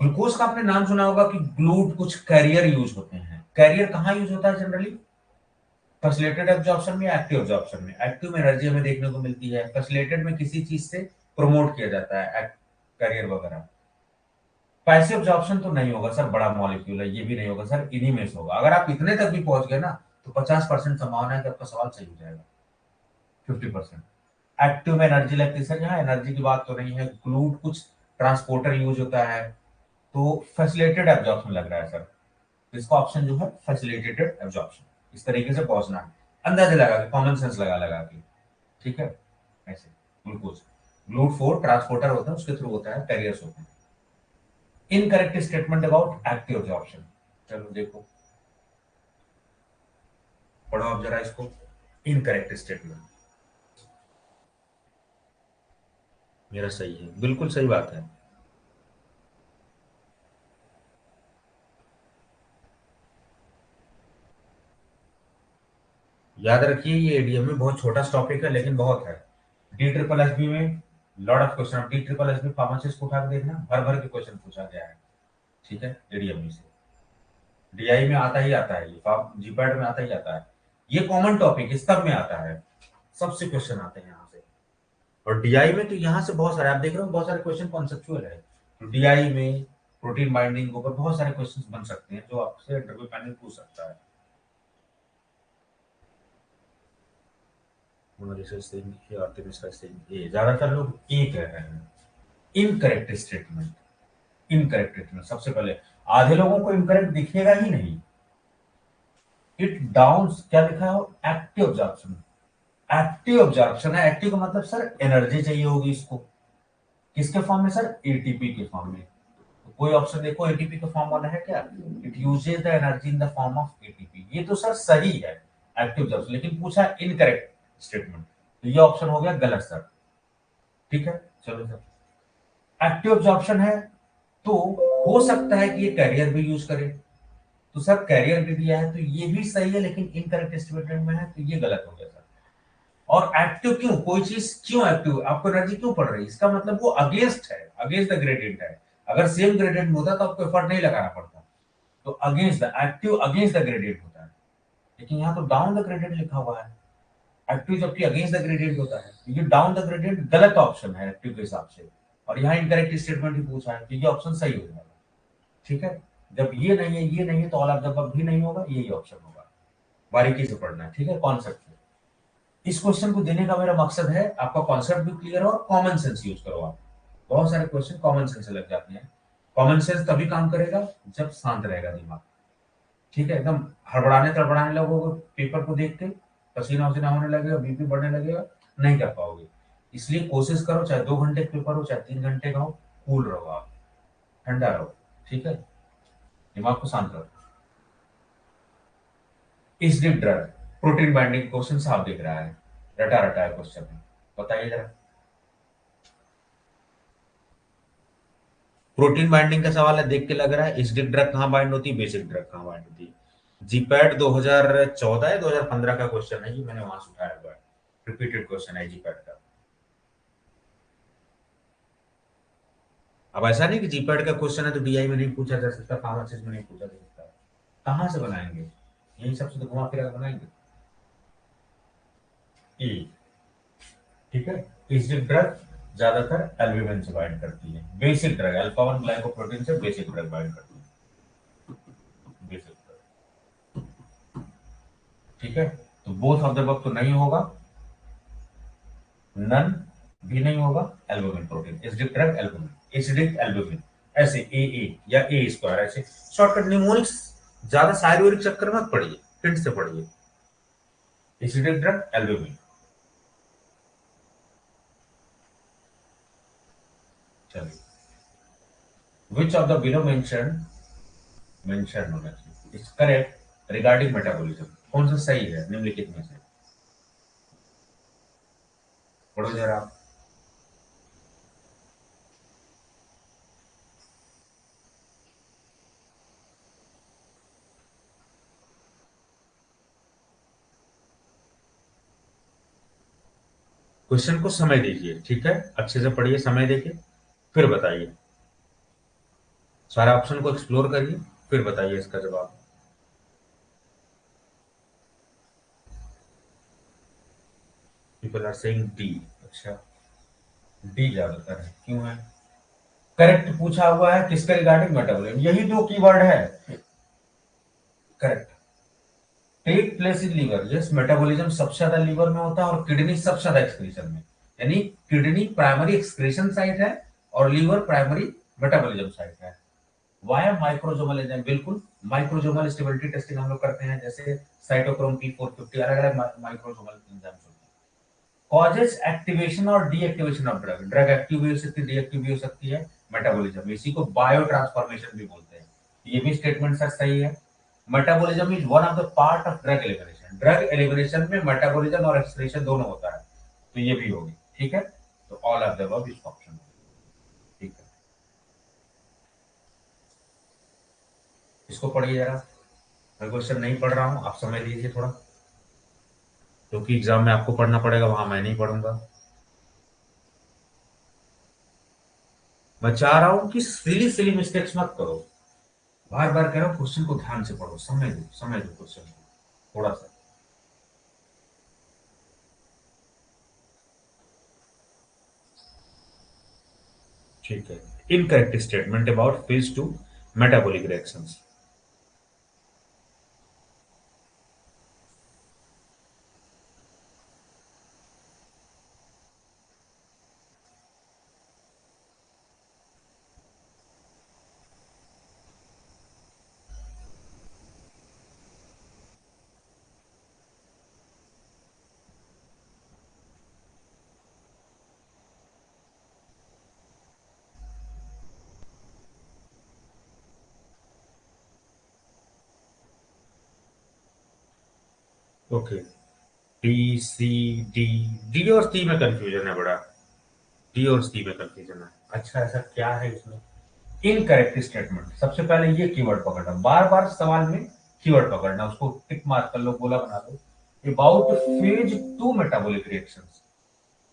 ग्लूकोज का आपने नाम सुना होगा कि ग्लूट कुछ कैरियर यूज होते हैं, कैरियर कहाँ यूज होता है जनरली? फैसिलिटेटेड एब्जॉर्प्शन में, एक्टिव एब्जॉर्प्शन में। एक्टिव में एनर्जी हमें देखने को मिलती है, फैसिलिटेटेड में किसी चीज से प्रमोट किया जाता है, कैरियर वगैरह। पैसिव एब्जॉर्प्शन तो नहीं होगा सर, बड़ा मॉलिक्यूल है, ये भी नहीं होगा सर, इन्हीं में से होगा। अगर आप इतने तक भी पहुंच गए ना, तो 50% संभावना है कि आपका सवाल सही हो जाएगा, 50%। एक्टिव में एनर्जी लगती है सर, यहाँ एनर्जी की बात तो नहीं है, ग्लूट कुछ ट्रांसपोर्टर यूज होता है, तो फैसिलिटेटेड एब्जॉर्प्शन लग रहा है सर। तो इसका ऑप्शन जो है फैसिलिटेटेड एब्जॉर्प्शन, इस तरीके से पहुंचना है, अंदाजा लगा के, कॉमन सेंस लगा लगा के, ठीक है। ऐसे ग्लूकोज, ग्लूट फोर ट्रांसपोर्टर होता है, उसके थ्रू होता है, कैरियर्स होते हैं। Incorrect statement about active absorption, चलो देखो, पढ़ो आप जरा इसको। इनकरेक्ट स्टेटमेंट, मेरा सही है, बिल्कुल सही बात है। याद रखिए, ये एडीएम में बहुत छोटा टॉपिक है, लेकिन बहुत है। डी ट्रिपल एस बी में lot of question, D triple S B pharmacist को उठा के देखना, भर भर के क्वेश्चन पूछा गया है, ठीक है, एडीएम से। डीआई में आता ही आता है, ये जीपैड में आता ही आता है, ये कॉमन टॉपिक इस सब में आता है, सबसे क्वेश्चन आते हैं यहाँ से। और डीआई में तो यहाँ से बहुत सारे आप देख रहे हो, बहुत सारे क्वेश्चन कॉन्सेप्चुअल है, तो डीआई में प्रोटीन बाइंडिंग के ऊपर बहुत सारे क्वेश्चन बन सकते हैं, जो आपसे इंटरव्यू पैनल पूछ सकता है। ज्यादातर लोग ए कह रहे हैं। इनकरेक्ट स्टेटमेंट, इनकरेक्ट स्टेटमेंट सबसे पहले, आधे लोगों को इनकरेक्ट दिखेगा ही नहीं। इट डाउन क्या लिखा है, एक्टिव ऑब्जर्प्शन, एक्टिव ऑब्जर्प्शन है, एक्टिव का मतलब सर एनर्जी चाहिए होगी इसको, किसके फॉर्म में सर, एटीपी के फॉर्म में। तो कोई ऑप्शन देखो एटीपी का फॉर्म वाला है क्या? It uses the energy in the form of ATP, ये तो सर सही है एक्टिव ऑब्जर्प्शन, लेकिन पूछा इनकरेक्ट स्टेटमेंट, तो ये ऑप्शन हो गया गलत सर, ठीक है। चलो सर, एक्टिव ऑब्जर्प्शन है तो हो सकता है कि ये कैरियर भी यूज करे, तो सर कैरियर भी दिया है तो ये भी सही है, लेकिन इनकरेक्ट स्टेटमेंट में है, तो ये गलत हो गया सर। और एक्टिव क्यों, कोई चीज क्यों एक्टिव, आपको एनर्जी क्यों पड़ रही है, इसका मतलब वो अगेंस्ट है, अगेंस्ट द ग्रेडियंट है। अगर सेम ग्रेडियंट में होता तो आपको एफर्ट नहीं लगाना पड़ता, तो against the active, against the gradient होता है, लेकिन यहाँ तो डाउन द ग्रेडियंट लिखा हुआ है, एक्टिव जबकि अगेंस्ट द ग्रेडियंट होता है, तो ये डाउन द ग्रेडियंट गलत ऑप्शन है एक्टिव के हिसाब से, और यहाँ इनकरेक्ट स्टेटमेंट ही पूछा है, तो ये ऑप्शन सही हो जाएगा, ठीक है। जब ये नहीं है, ये नहीं है, तो ऑल ऑफ द अबव भी नहीं होगा, यही ऑप्शन होगा। बारीकी से पढ़ना है, ठीक है, कॉन्सेप्ट। इस क्वेश्चन को देने का मेरा मकसद है आपका कॉन्सेप्ट भी क्लियर हो और कॉमन सेंस यूज करो आप, बहुत सारे क्वेश्चन कॉमन सेंस से लग जाते हैं। कॉमन सेंस तभी काम करेगा जब शांत रहेगा दिमाग। ठीक है, एकदम हड़बड़ाने तड़बड़ाने लगोगे पेपर को देख के, पसीना वसीना होने लगेगा, बीपी बढ़ने लगेगा, नहीं कर पाओगे। इसलिए कोशिश करो, चाहे 2 घंटे का पेपर हो, चाहे 3 घंटे का हो, कूल रहो आप, ठंडा रहो। ठीक है, दिमाग को शांत रखो। इस ड्रग प्रोटीन बाइंडिंग क्वेश्चन साफ दिख रहा है, रटा रटा है क्वेश्चन में, बताइए जरा। प्रोटीन बाइंडिंग का सवाल है, देख के लग रहा है। एसिडिक ड्रग कहाँ बाइंड होती है, बेसिक ड्रग कहाँ बाइंड होती है। जीपैट 2014 या 2015 का क्वेश्चन है, ये मैंने वहां से उठाया हुआ है, रिपीटेड क्वेश्चन है जीपैट का। अब ऐसा नहीं कि जीपैट का क्वेश्चन है तो डीआई में नहीं पूछा जा सकता, फार्मासिस्ट में नहीं पूछा जा सकता। कहाँ से बनाएंगे, यही सबसे तो घुमा फिरा के बनाएंगे। ई, ठीक है। एसिडिक ड्रग ज्यादातर एल्ब्यूमिन से बाइंड करती है, बेसिक ड्रग अल्फा 1 ग्लाइकोप्रोटीन से बेसिक ड्रग बाइंड करती है, बेसिक ड्रग। ठीक है, तो बोथ ऑफ द वक्त तो नहीं होगा, नन भी नहीं होगा, albumin protein, acidic drug albumin, acidic albumin, ऐसे ए या ए स्क्वायर, ऐसे शॉर्टकट निमोनिक्स, ज्यादा शायरी वायरी चक्कर मत पड़िए, हिंट से पढ़िए। Acidic drug albumin. चलिए, which of the below mention होना चाहिए इज करेक्ट रिगार्डिंग मेटाबॉलिज्म, कौन सा सही है निम्नलिखित में से, पढ़ो जरा। क्वेश्चन को समय दीजिए, ठीक है, अच्छे से पढ़िए, समय देके फिर बताइए, सारे ऑप्शन को एक्सप्लोर करिए, फिर बताइए इसका जवाब। People are saying D. अच्छा, डी ज्यादातर है, क्यों है? करेक्ट पूछा हुआ है किसके रिगार्डिंग, मेटाबॉलिज्म, यही दो कीवर्ड है। Correct, take place in liver, yes, metabolism सबसे ज्यादा लीवर में होता है और किडनी सबसे ज्यादा एक्सक्रीशन में, यानी किडनी प्राइमरी एक्सक्रीशन साइट है और लीवर प्राइमरी मेटाबॉलिज्म साइट है। वाया माइक्रोजोमल एंजाइम, बिल्कुल, माइक्रोजोमल स्टेबिलिटी टेस्टिंग हम लोग करते हैं, जैसे साइटोक्रोम P450, अलग अलग माइक्रोजोमल एंजाइम्स होते हैं। कॉजेस एक्टिवेशन और deactivation of drug, drug active भी हो सकती है, डीएक्टिव भी हो सकती है, मेटाबॉलिज्म, इसी को बायो ट्रांसफॉर्मेशन भी बोलते हैं। ये भी स्टेटमेंट सर सही है। Metabolism is one of the part of drug elimination, drug elimination में मेटाबॉलिज्म और एक्सक्रीशन दोनों होता है, तो ये भी होगी। ठीक है, तो all of the above is option. ठीक है, इसको पढ़िए जरा, मैं क्वेश्चन नहीं पढ़ रहा हूं, आप समय दीजिए थोड़ा, क्योंकि एग्जाम में आपको पढ़ना पड़ेगा, वहां मैं नहीं पढ़ूंगा। मैं चाह रहा हूं कि सिली सिली मिस्टेक्स मत करो, बार बार कह रहा हूं क्वेश्चन को ध्यान से पढ़ो, समय दो क्वेश्चन को थोड़ा सा। ठीक है, incorrect statement about phase 2 metabolic reactions. Okay, D C D, D और सी में कंफ्यूजन है बड़ा, डी और सी में कंफ्यूजन है। अच्छा, ऐसा क्या है इसमें? इनकरेक्ट स्टेटमेंट, सबसे पहले ये कीवर्ड पकड़ना, बार बार सवाल में कीवर्ड पकड़ना, उसको टिक मार कर लो, गोला बना दो। About phase 2 metabolic reactions,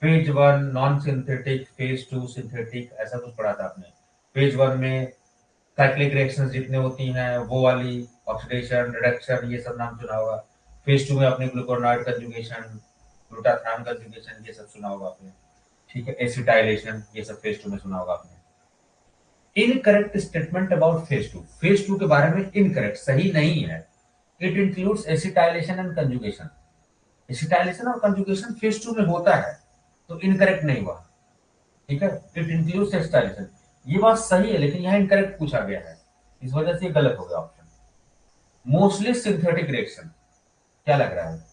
phase 1 non synthetic, phase 2 synthetic, ऐसा कुछ पढ़ा था आपने। फेज 1 में साइक्लिक रिएक्शंस जितने होती हैं वो वाली, ऑक्सीडेशन रिडक्शन, ये सब नाम सुना होगा। फेज 2 में आपने ग्लूकोनाइड कंजुगेशन, ग्लूटाथान कंजुगेशन, ये सब सुना होगा आपने। ठीक है, एसिटाइलेशन, ये सब फेज 2 में सुना होगा आपने। इनकरेक्ट स्टेटमेंट अबाउट फेज 2 के बारे में इनकरेक्ट, सही नहीं है। It includes acetylation and conjugation, acetylation और कंजुगेशन फेज 2 में होता है, तो इनकरेक्ट नहीं हुआ। ठीक है, इट इंक्लूड्स टेक्सटाइल्स। ये बात सही है, लेकिन यहाँ इनकरेक्ट पूछा गया है, इस वजह से ये गलत हो गया ऑप्शन। मोस्टली सिंथेटिक रिएक्शन, क्या लग रहा है?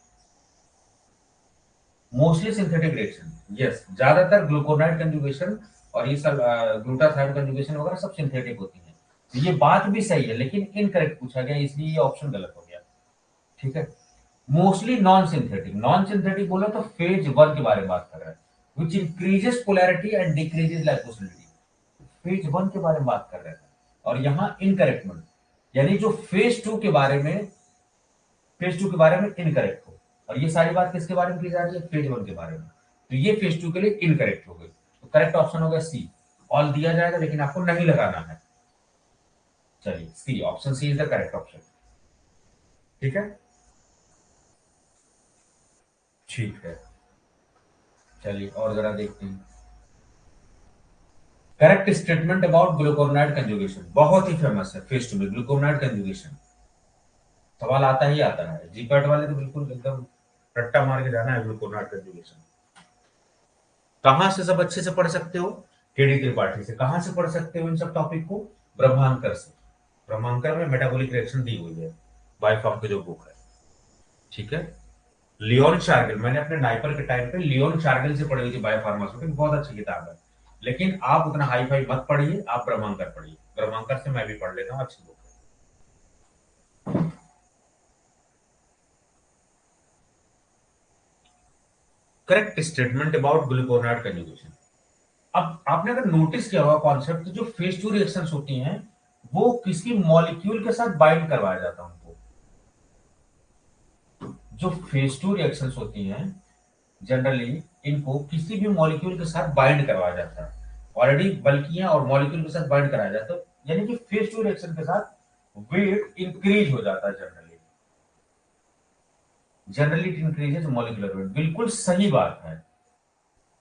मोस्टली सिंथेटिक रिएक्शन, यस, ज्यादातर ग्लूकोनाइड कंजुगेशन और ये सब ग्लूटाथाइड कंजुगेशन वगैरह सब सिंथेटिक होती है। तो ये बात भी सही है, लेकिन इनकरेक्ट पूछा गया, इसलिए ये ऑप्शन गलत हो गया। ठीक है, mostly non synthetic, non synthetic बोला तो फेज वन के बारे में बात कर रहा है, which increases polarity and decreases lipophilicity. Phase one के बारे में बात कर रहे हैं, और यहाँ इनकरेक्ट में, यानी जो फेज टू के बारे में, फेज टू के बारे में इनकरेक्ट हो, और ये सारी बात किसके बारे में की जा रही है? फेज वन के बारे में। तो ये फेज टू के लिए इनकरेक्ट हो गई, तो करेक्ट ऑप्शन होगा सी। ऑल दिया जाएगा, लेकिन आपको नहीं लगाना है। चलिए, C, option C is the correct option. ठीक है, ठीक है, चलिए और जरा देखते हैं। Correct statement about glucuronide conjugation, बहुत ही फेमस है फेज टू में ग्लूकोनाइड कंजुगेशन, सवाल आता ही आता है। जीपैट वाले तो बिल्कुल एकदम रट्टा मार के जाना है ग्लूकोनाइड कंजुगेशन। कहां से सब अच्छे से पढ़ सकते हो? केडी त्रिपाठी से। कहां से पढ़ सकते हो इन सब टॉपिक को? ब्रह्मांकर से। ब्रह्मांकर में मेटाबॉलिक रिएक्शन दी हुई है, बायोफॉर्म की जो बुक है। ठीक है, लियोन शार्गिल, मैंने अपने नाइपर के टाइम पे लियोन शार्गिल से पढ़ी हुई थी बायोफार्मास्यूटिक्स, बहुत अच्छी किताब है। लेकिन आप उतना हाई फाई मत पढ़िए, आप ब्रह्मांकर पढ़िए, ब्रह्मांकर से मैं भी पढ़ लेता हूँ, अच्छी बुक है। Correct statement about glucuronide conjugation. अब आपने अगर नोटिस किया होगा कॉन्सेप्ट, जो फेज टू रिएक्शंस होती हैं वो किसकी मॉलिक्यूल के साथ बाइंड करवाया जाता है उनको। जो फेज टू रिएक्शंस होती हैं जनरली इनको किसी भी मॉलिक्यूल के साथ बाइंड करवाया जाता है, ऑलरेडी बल्कियां और मॉलिक्यूल के साथ बाइंड कराया जाता है, यानी कि फेज टू रिएक्शन के साथ वेट इंक्रीज हो जाता है generally. Generally it increases molecular weight, बिल्कुल सही बात है,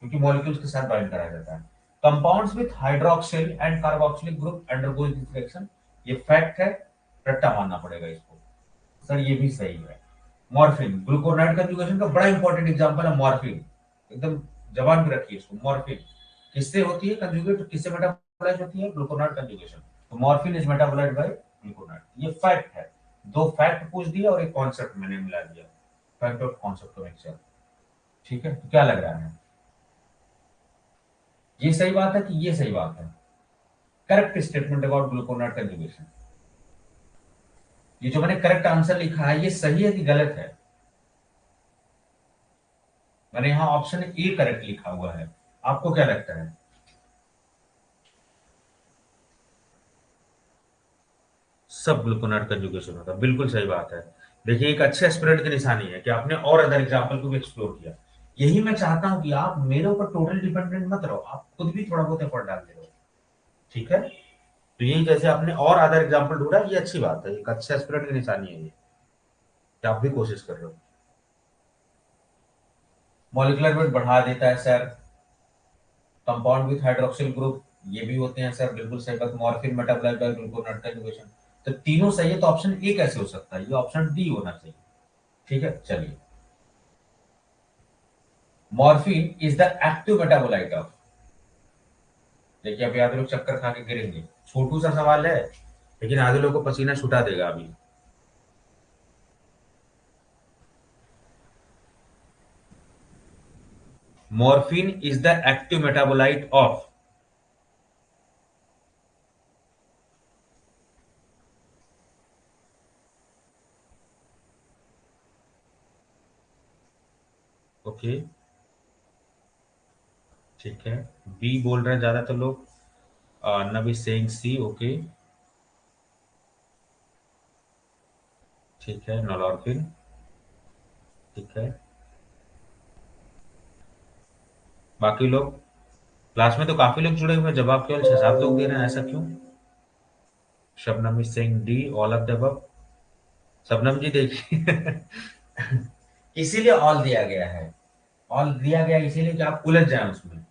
क्योंकि मॉलिक्यूल्स के साथ बाइंड कराया जाता है। Compounds with hydroxyl and carboxylic group undergoing this reaction, ये फैक्ट है, रट्टा मानना पड़ेगा इसको। सर ये भी सही है। मॉर्फिन, ग्लूकोनाइड कंजुगेशन का बड़ा इंपॉर्टेंट एग्जांपल है मॉर्फिन, एकदम जबान पे रखिए इसको। मॉर्फिन किससे होती है कंजुगेट, किससे मेटाबोलाइज होती है? ग्लूकोनाइड कंजुगेशन। तो मॉर्फिन इज मेटाबोलाइज्ड बाय ग्लूकोनाइड, ये फैक्ट है। दो फैक्ट पूछ दिया और एक कॉन्सेप्ट मैंने मिला दिया, फैक्ट और कॉन्सेप्ट को मिक्सचर। ठीक है, तो क्या लग रहा है? ये सही बात है कि ये सही बात है? Correct statement about glucuronide conjugation, ये जो मैंने करेक्ट आंसर लिखा है ये सही है कि गलत है? मैंने यहां ऑप्शन ए करेक्ट लिखा हुआ है, आपको क्या लगता है? सब ग्लूकोनाइड कंजुगेशन होता है, बिल्कुल सही बात है। देखिए, एक अच्छे एस्पिरेंट की निशानी है कि आपने और अदर एग्जाम्पल को भी एक्सप्लोर किया। यही मैं चाहता हूं कि आप मेरे ऊपर टोटल डिपेंडेंट मत रहो, आप खुद भी थोड़ा बहुत एफर्ट डालते रहो। ठीक है, तो यही जैसे आपने और अदर एग्जाम्पल ढूंढा, ये अच्छी बात है, एक अच्छे एस्पिरेंट की निशानी है ये, कि आप भी कोशिश कर रहे हो। मॉलिक्यूलर वेट बढ़ा देता है sir, compound with hydroxyl group ये भी होते हैं सर, बिल्कुल सही बात। मॉर्फिन मेटाबोलाइज्ड बाय ग्लूकोनाइड कंजुगेशन, तो तीनों सही है, तो ऑप्शन ए कैसे हो सकता है? ये ऑप्शन डी होना चाहिए। ठीक है, चलिए। Morphine is the active metabolite of, देखिए अभी आधे लोग चक्कर खा के गिरेंगे, छोटू सा सवाल है, लेकिन आधे लोग को पसीना छुटा देगा अभी। Morphine is the active metabolite of, okay, ठीक है। बी बोल रहे हैं ज्यादातर लोग, नबी सेइंग सी, ओके, ठीक है, नॉलॉर्फिन, ठीक है। बाकी लोग, क्लास में तो काफी लोग जुड़े हुए हैं, जवाब केवल 6-7 लोग दे रहे हैं, ऐसा क्यों? Shabnam is saying D, all of the above. Shabnam ji देखिए इसीलिए ऑल दिया गया है, ऑल दिया गया इसीलिए कि आप उलझ जाए उसमें,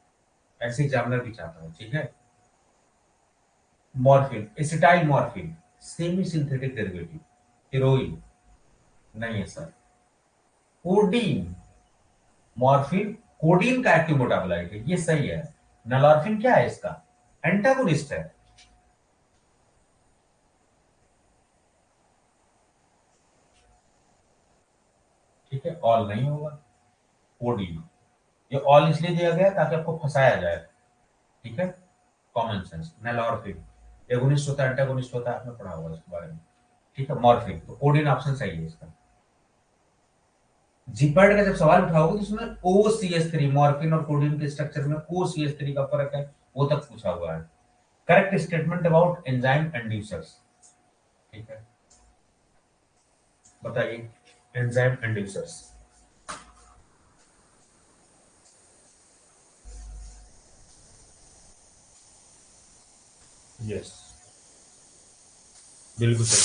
ऐसे एग्जामिनर भी चाहता है। ठीक है, morphine, acetyl morphine, semi synthetic derivative, heroine नहीं है सर। कोडीन, मॉर्फिन कोडीन का एक्टिव मेटाबोलाइट है, ये सही है। नलॉर्फिन क्या है इसका? एंटागोनिस्ट है। ठीक है, ऑल नहीं होगा, कोडीन। ये ऑल इसलिए दिया गया ताकि आपको फंसाया जाए। ठीक है, कॉमन सेंस। नलॉर्फिन एगोनिस्ट होता है, एंटागोनिस्ट होता है, आपने पढ़ा होगा इसके बारे में। ठीक है, मॉर्फिन, तो कोडीन ऑप्शन सही है इसका। जीपैड का जब सवाल उठाओगे तो उसमें OCH3 मॉर्फिन और कोडीन के स्ट्रक्चर में OCH3 का फर्क है, वो तक पूछा हुआ है। Correct statement about enzyme inducers. ठीक है, बताइए एंजाइम इंड्यूसर्स। यस, बिल्कुल सही।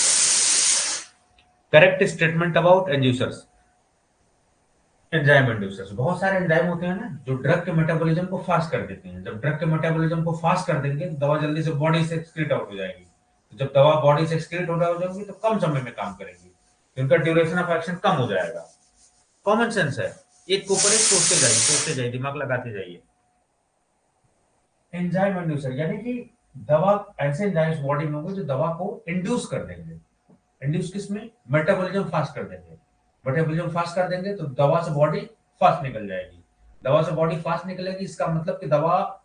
Correct statement about inducers. Enzyme inducers, बहुत सारे एंजाइम होते हैं ना जो ड्रग के मेटाबॉलिज्म को फास्ट कर देते हैं। जब ड्रग के मेटाबॉलिज्म को फास्ट कर देंगे तो दवा जल्दी से बॉडी से एक्सक्रीट आउट हो जाएगी। तो जब दवा बॉडी से एक्सक्रीट हो जाएगी तो कम समय में काम करेगी, तो इनका ड्यूरेशन ऑफ एक्शन कम हो जाएगा। कॉमन सेंस है, एक के ऊपर एक सोचते जाइए, दिमाग लगाते जाइए। एंजाइम इंड्यूसर यानी कि दवा, ऐसे एंजाइम्स बॉडी में होंगे जो दवा को इंड्यूस कर देंगे। इंड्यूस किसमें? मेटाबॉलिज्म फास्ट कर देंगे। मेटाबॉलिज्म फास्ट कर देंगे तो दवा से बॉडी फास्ट निकल जाएगी। दवा से बॉडी फास्ट निकलेगी, इसका मतलब कि दवा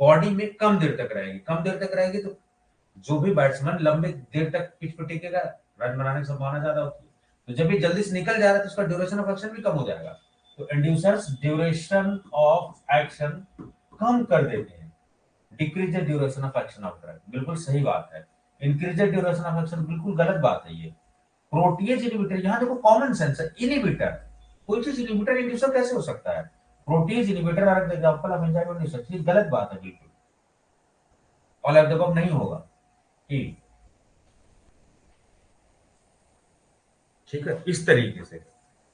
बॉडी में कम देर तक रहेगी। कम देर तक रहेगी तो जो भी बैट्समैन लंबे देर तक पिच पर टिकेगा, रन बनाने की संभावना ज्यादा होती है। तो जब ये जल्दी से निकल जा रहा है तो उसका ड्यूरेशन ऑफ एक्शन भी कम हो जाएगा। तो इंड्यूसर्स ड्यूरेशन ऑफ एक्शन कम कर देते हैं। Decrease the duration of action of drug, बिल्कुल सही बात है। Increase the duration of action बिल्कुल गलत बात है ये। प्रोटीएज इनहिबिटर, यहां देखो कॉमन सेंस है, इनहिबिटर। कोई चीज इनहिबिटर इंड्यूसर कैसे हो सकता है? Protease inhibitor are example of enzyme inducer, ये गलत बात है बिल्कुल। ऑल ऑफ द अबव नहीं होगा। ठीक है, इस तरीके से।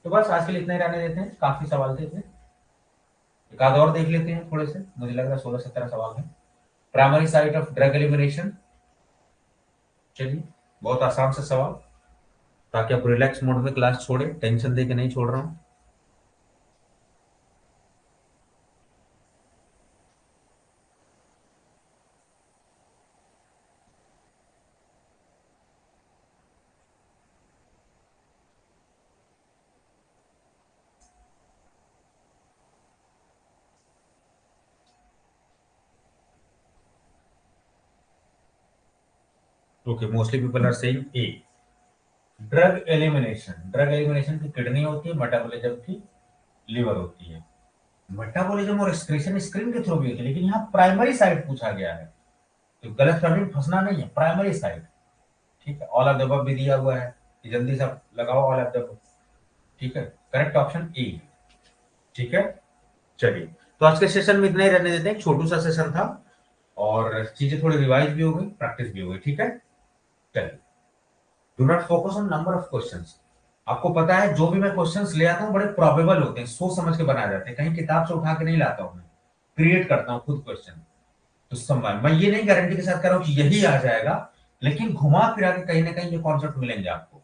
तो बस आज के लिए इतना ही रहने देते हैं, काफी सवाल थे इसमें। एक आध और देख लेते हैं थोड़े से, मुझे लग रहा है 16-17 सवाल है। Primary site of drug elimination, चलिए बहुत आसान से सवाल, ताकि आप रिलैक्स मोड में क्लास छोड़े, टेंशन दे के नहीं छोड़ रहा हूं। Okay, mostly people are saying A. Drug elimination, drug elimination की किडनी होती है, मेटाबॉलिज्म की लिवर होती है। मेटाबॉलिज्म और एक्सक्रीशन स्क्रीन के थ्रू भी होती है, लेकिन यहाँ प्राइमरी साइट पूछा गया है, तो गलत फहमी में फंसना नहीं है, प्राइमरी साइट। ठीक है, ऑल ऑफ द अबव भी दिया हुआ है कि जल्दी से आप लगाओ ऑल ऑफ द अबव। ठीक है, करेक्ट ऑप्शन ए। ठीक है, चलिए तो आज के सेशन में इतना ही रहने देते हैं, छोटू सा सेशन था और चीजें थोड़ी रिवाइज भी हो गई, प्रैक्टिस भी हो गई। ठीक है, चलिए। Do not focus on number of questions. आपको पता है जो भी मैं क्वेश्चंस ले आता हूँ बड़े प्रोबेबल होते हैं, सोच समझ के बनाए जाते हैं, कहीं किताब से उठा के नहीं लाता हूँ मैं, क्रिएट करता हूँ खुद क्वेश्चन। तो समय मैं ये नहीं गारंटी के साथ कर रहा हूँ कि यही आ जाएगा, लेकिन घुमा फिरा के कहीं ना कहीं ये कॉन्सेप्ट मिलेंगे आपको।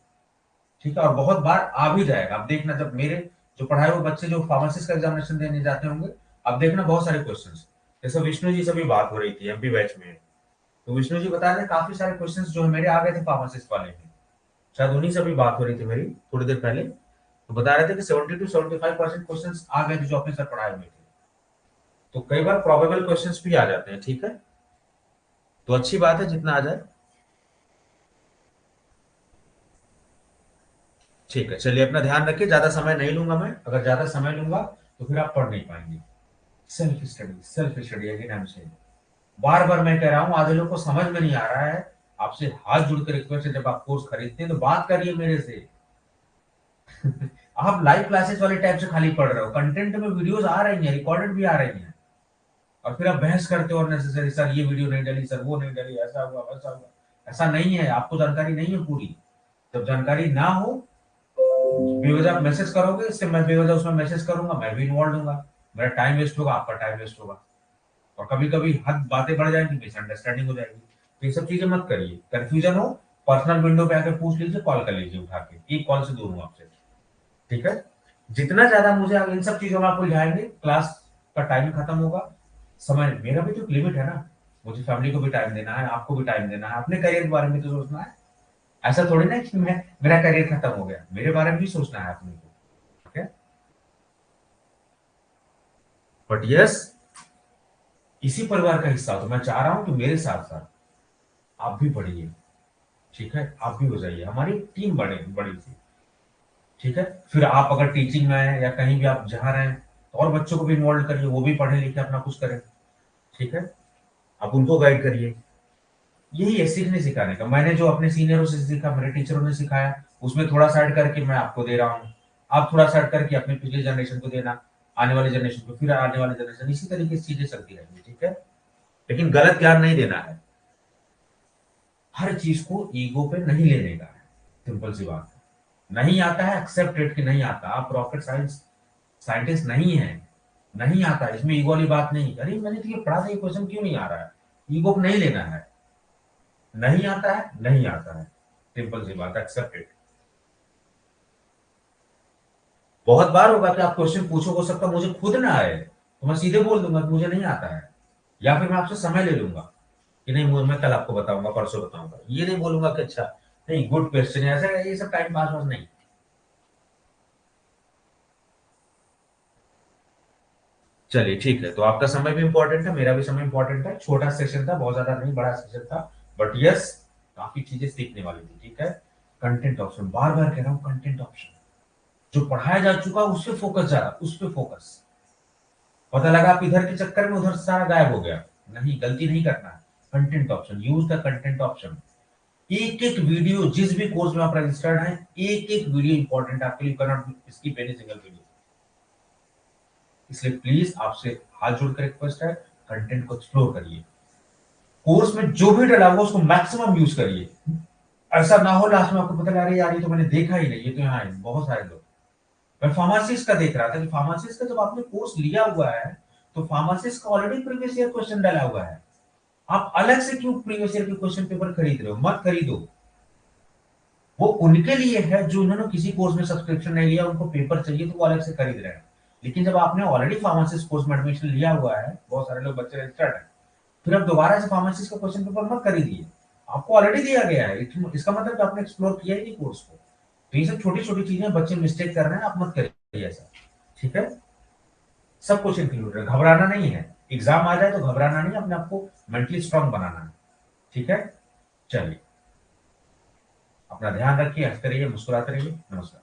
ठीक है, और बहुत बार आ भी जाएगा। अब देखना, जब मेरे जो पढ़ाए हुए बच्चे जो फार्मेसिस्ट का एग्जामिनेशन देने जाते होंगे, अब देखना बहुत सारे क्वेश्चंस, जैसे विष्णु जी से भी बात हो रही थी एमपी बैच में, तो विष्णु जी बता रहे काफी सारे क्वेश्चंस जो है मेरे आ गए थे फार्मासिस्ट वाले में, शायद उन्हीं से भी बात हो रही थी मेरी थोड़ी देर पहले, तो बता रहे थे कि 70 to 75% क्वेश्चंस आ गए थे जो अपने सर पढ़ाए हुए थे। तो कई बार प्रोबेबल क्वेश्चंस भी आ जाते हैं। ठीक है, तो अच्छी बात है जितना आ जाए। ठीक है, चलिए अपना ध्यान रखिए, ज्यादा समय नहीं लूंगा मैं, अगर ज्यादा समय लूंगा तो फिर आप पढ़ नहीं पाएंगे। Self study again I am saying, बार बार मैं कह रहा हूं, आधे लोग को समझ में नहीं आ रहा है। आपसे हाथ जोड़कर रिक्वेस्ट है, जब आप कोर्स खरीदते हैं तो बात करिए मेरे से। आप लाइव क्लासेस वाले टाइप से खाली पढ़ रहे हो, कंटेंट में वीडियोस आ रही हैं, रिकॉर्डेड भी आ रही हैं, और फिर आप बहस करते हो नेसेसरी, सर ये वीडियो नहीं डली, सर वो नहीं डली, ऐसा हुआ वैसा हुआ। ऐसा नहीं है, आपको जानकारी नहीं है पूरी। जब जानकारी ना हो, बेवजह मैसेज करोगे, इससे मैं बेवजह उसमें मैसेज करूंगा, मैं भी इन्वॉल्व होऊंगा, मेरा टाइम वेस्ट होगा, आपका टाइम वेस्ट होगा, और कभी कभी हद बातें बढ़ जाएंगी, मिसअंडरस्टैंडिंग हो जाएगी। तो ये सब चीजें मत करिए, कंफ्यूजन हो पर्सनल विंडो पे आके पूछ लीजिए, कॉल कर लीजिए उठा के, एक कॉल से दूर हूं आपसे। ठीक है, जितना ज्यादा मुझे इन सब चीजों में आप उलझाएंगे, क्लास का टाइम खत्म होगा, समय, मेरा भी तो एक लिमिट है ना, मुझे फैमिली को भी टाइम देना है, आपको भी टाइम देना है, अपने करियर के बारे में तो सोचना है। ऐसा थोड़ी ना कि मैं मेरा करियर खत्म हो गया, मेरे बारे में भी सोचना है अपने को। ठीक है, बट यस, इसी परिवार का हिस्सा हो तो मैं चाह रहा हूं कि मेरे साथ साथ आप भी पढ़िए। ठीक है, आप भी हो जाइए, हमारी टीम बड़ी बड़ी सी। ठीक है, फिर आप अगर टीचिंग में हैं या कहीं भी आप जहाँ रहें तो और बच्चों को भी इन्वॉल्व करिए, वो भी पढ़े लिखे अपना कुछ करें। ठीक है, आप उनको गाइड करिए। यही है सीखने सिखाने का, मैंने जो अपने सीनियरों से सीखा, मेरे टीचरों ने सिखाया, उसमें थोड़ा सा ऐड करके मैं आपको दे रहा हूँ, आप थोड़ा सा ऐड करके अपने पिछले जनरेशन को देना, आने वाली जनरेशन को, फिर आने वाली जनरेशन, इसी तरीके से चीजें चलती रहेंगी। ठीक है, लेकिन गलत ज्ञान नहीं देना है, हर चीज को ईगो पे नहीं लेने का है, सिंपल सी बात है। नहीं आता है एक्सेप्ट इट कि नहीं आता, आप रॉकेट साइंस साइंटिस्ट नहीं है, नहीं आता है, इसमें ईगो वाली बात नहीं। अरे मैंने तो ये पढ़ा था, ये क्वेश्चन क्यों नहीं आ रहा है, ईगो को नहीं लेना है। नहीं आता है, नहीं आता है, सिंपल सी बात, एक्सेप्ट इट। बहुत बार होगा कि आप क्वेश्चन पूछो, हो सकता है मुझे खुद ना आए तो मैं सीधे बोल दूंगा कि मुझे नहीं आता है, या फिर मैं आपसे समय ले लूंगा कि नहीं मैं कल आपको बताऊंगा, परसों बताऊंगा, ये नहीं बोलूंगा कि अच्छा नहीं गुड क्वेश्चन है, ऐसा ये सब टाइम पास वास नहीं। चलिए ठीक है, तो आपका समय भी इंपॉर्टेंट है, मेरा भी समय इंपॉर्टेंट है, छोटा सेशन था, बहुत ज्यादा नहीं, बड़ा सेशन था, बट यस काफी चीजें सीखने वाली थी। ठीक है, कंटेंट ऑप्शन, बार बार कह रहा हूं, कंटेंट ऑप्शन, जो पढ़ाया जा चुका उस पर फोकस जा रहा, उस पर फोकस। पता लगा आप इधर के चक्कर में उधर सारा गायब हो गया, नहीं, गलती नहीं करना है। Content option, use the content option. एक एक वीडियो, जिस भी कोर्स में आप रजिस्टर्ड हैं, एक एक वीडियो इंपॉर्टेंट आपके लिए, करना स्किप एनी सिंगल वीडियो। इसलिए प्लीज आपसे हाथ जोड़कर रिक्वेस्ट है, कंटेंट को एक्सप्लोर करिए, कोर्स में जो भी डला हुआ उसको मैक्सिमम यूज करिए। ऐसा ना हो लास्ट में आपको पता लगा यार ये तो मैंने देखा ही नहीं, ये तो यहाँ है बहुत सारे लोग। मैं फार्मासिस्ट का देख रहा था कि फार्मासिस्ट का जब आपने कोर्स लिया हुआ है तो फार्मासिस्ट का ऑलरेडी प्रीवियस ईयर क्वेश्चन डाला हुआ है, आप अलग से क्यों प्रीवियस ईयर के क्वेश्चन पेपर खरीद रहे हो, मत खरीदो। वो उनके लिए है जो उन्होंने किसी कोर्स में सब्सक्रिप्शन नहीं लिया, उनको पेपर चाहिए तो वो अलग से खरीद रहे हैं। लेकिन जब आपने ऑलरेडी फार्मासिस्ट कोर्स में एडमिशन लिया हुआ है, बहुत सारे लोग बच्चे रजिस्टर्ड है, फिर आप दोबारा से फार्मासिस्ट का क्वेश्चन पेपर मत खरीदिए, आपको ऑलरेडी दिया गया है, इसका मतलब कि आपने एक्सप्लोर किया ही नहीं कोर्स को। तो ये सब छोटी छोटी चीजें बच्चे मिस्टेक कर रहे हैं, आप मत करिए ऐसा। ठीक है, सब कुछ इंक्लूड है, घबराना नहीं है, एग्जाम आ जाए तो घबराना नहीं, अपने आपको मेंटली स्ट्रांग बनाना है। ठीक है, चलिए, अपना ध्यान रखिए, हंसते रहिए, मुस्कुराते रहिए, नमस्कार।